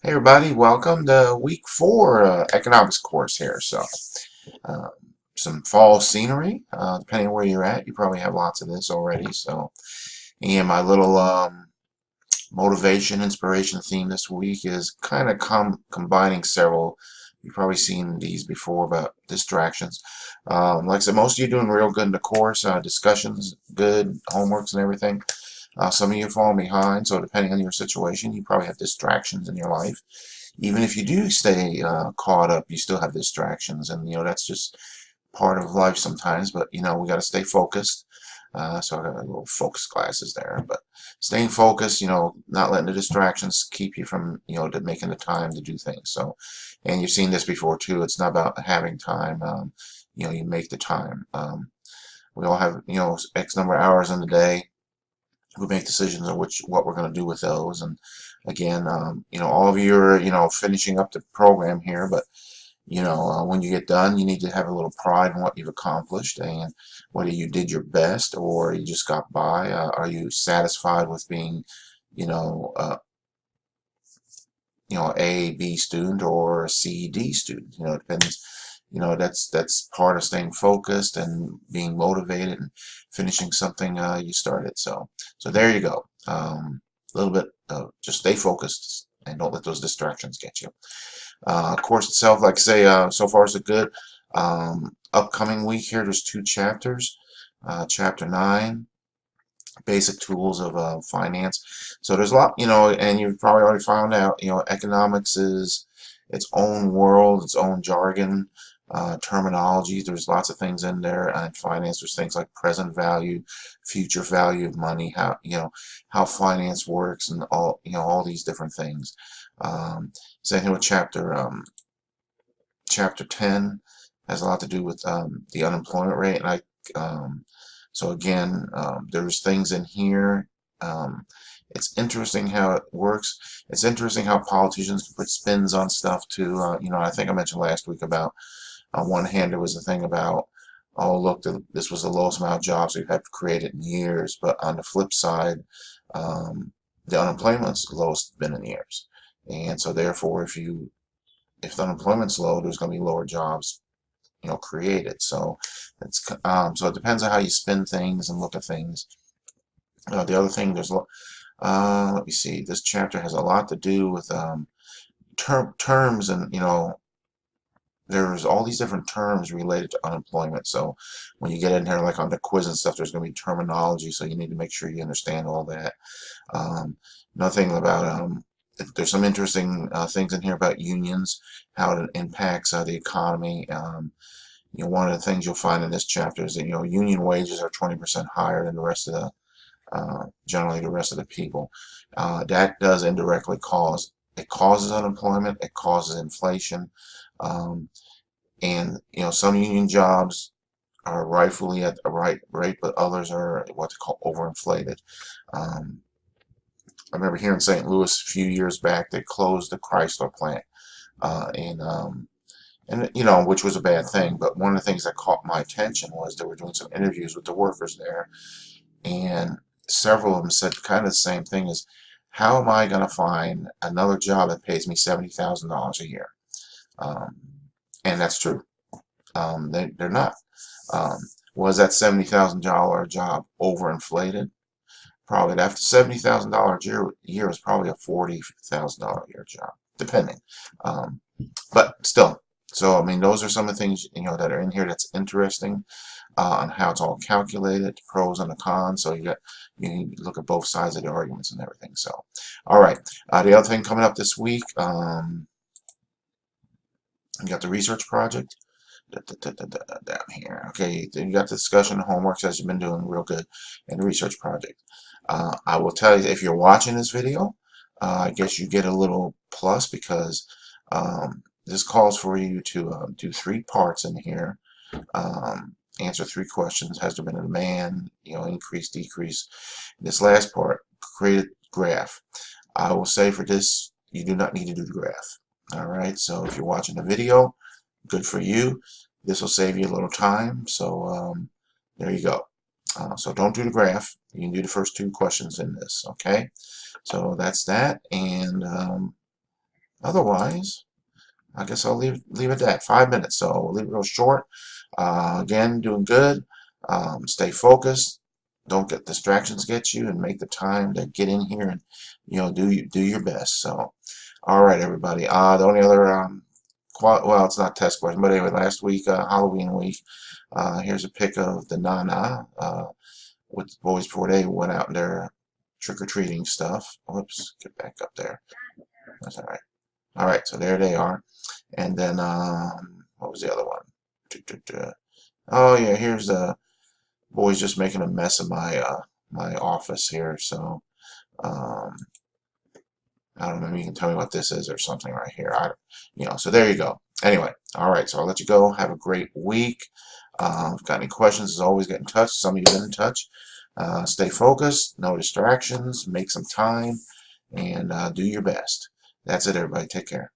Hey everybody, welcome to week 4 economics course here. Uh, some fall scenery, depending on where you're at. You probably have lots of this already. And my little motivation, inspiration theme this week is kind of combining several. You've probably seen these before about distractions. Like I said, most of you doing real good in the course. Discussions, good, homeworks and everything. Some of you are falling behind, so depending on your situation, you probably have distractions in your life. Even if you do stay caught up, you still have distractions, and that's just part of life sometimes. But we got to stay focused. So I got little focus glasses there, but staying focused, not letting the distractions keep you from, making the time to do things. So, and you've seen this before too. It's not about having time. You make the time. We all have, X number of hours in the day. We make decisions on what we're going to do with those. And again, all of you are, finishing up the program here, but when you get done, you need to have a little pride in what you've accomplished, and whether you did your best or you just got by. Are you satisfied with being, you know, uh, A, B student or a C, D student? It depends. That's part of staying focused and being motivated and finishing something you started. So there you go. A little bit. Just stay focused and don't let those distractions get you. Course itself, like I say, so far so good. Upcoming week here, there's 2 chapters. Chapter 9, basic tools of finance. So there's a lot, and you've probably already found out, economics is its own world, its own jargon, terminology. There's lots of things in there. And finance, there's things like present value, future value of money, how finance works, and all these different things. Same thing with chapter 10 has a lot to do with the unemployment rate. And so again, there's things in here. It's interesting how it works. It's interesting how politicians can put spins on stuff too. I think I mentioned last week about, on one hand, there was a thing about, oh look, this was the lowest amount of jobs we've had created in years. But on the flip side, the unemployment's the lowest it's been in years. And so therefore, if the unemployment's low, there's going to be lower jobs, created. So so it depends on how you spin things and look at things. The other thing, let me see. This chapter has a lot to do with terms, and there's all these different terms related to unemployment. So when you get in here, like on the quiz and stuff, there's going to be terminology. So you need to make sure you understand all that. Another thing about there's some interesting things in here about unions, how it impacts the economy. One of the things you'll find in this chapter is that union wages are 20% higher than the rest of the generally the rest of the people. That does indirectly causes unemployment. It causes inflation, and some union jobs are rightfully at the right rate, but others are what they call overinflated. I remember here in St. Louis a few years back, they closed the Chrysler plant, and which was a bad thing. But one of the things that caught my attention was they were doing some interviews with the workers there, and several of them said kind of the same thing: as, how am I going to find another job that pays me $70,000 a year? Um, and that's true. They're not. Um, was that $70,000 job overinflated? Probably. That $70,000 year is probably a $40,000 a year job, depending. But still. So I mean, those are some of the things that are in here that's interesting, on how it's all calculated, the pros and the cons. So you look at both sides of the arguments and everything. So, all right. The other thing coming up this week, you got the research project. Down here. Okay, then you got the discussion, homework, says you've been doing real good, and the research project. I will tell you, if you're watching this video, I guess you get a little plus, because this calls for you to do 3 parts in here. Answer 3 questions. Has there been a demand? Increase, decrease. This last part, create a graph. I will say for this, you do not need to do the graph. All right. So if you're watching the video, good for you. This will save you a little time. So there you go. So don't do the graph. You can do the first 2 questions in this. Okay. So that's that. And otherwise, I guess I'll leave it at 5 minutes. So we'll leave it real short. Again, doing good. Stay focused. Don't get distractions get you, and make the time to get in here and do your best. So, all right, everybody. The only other well, it's not test question, but anyway, last week, Halloween week. Here's a pic of the Nana with the boys before they went out in their trick-or-treating stuff. Whoops, get back up there. That's all right. All right, so there they are. And then, what was the other one? Oh yeah, here's the boys just making a mess of my office here. So, um, I don't know, maybe you can tell me what this is or something right here. So there you go. Anyway, all right, so I'll let you go. Have a great week. If you've got any questions, as always, get in touch. Some of you been in touch. Stay focused, no distractions, make some time, and do your best. That's it, everybody. Take care.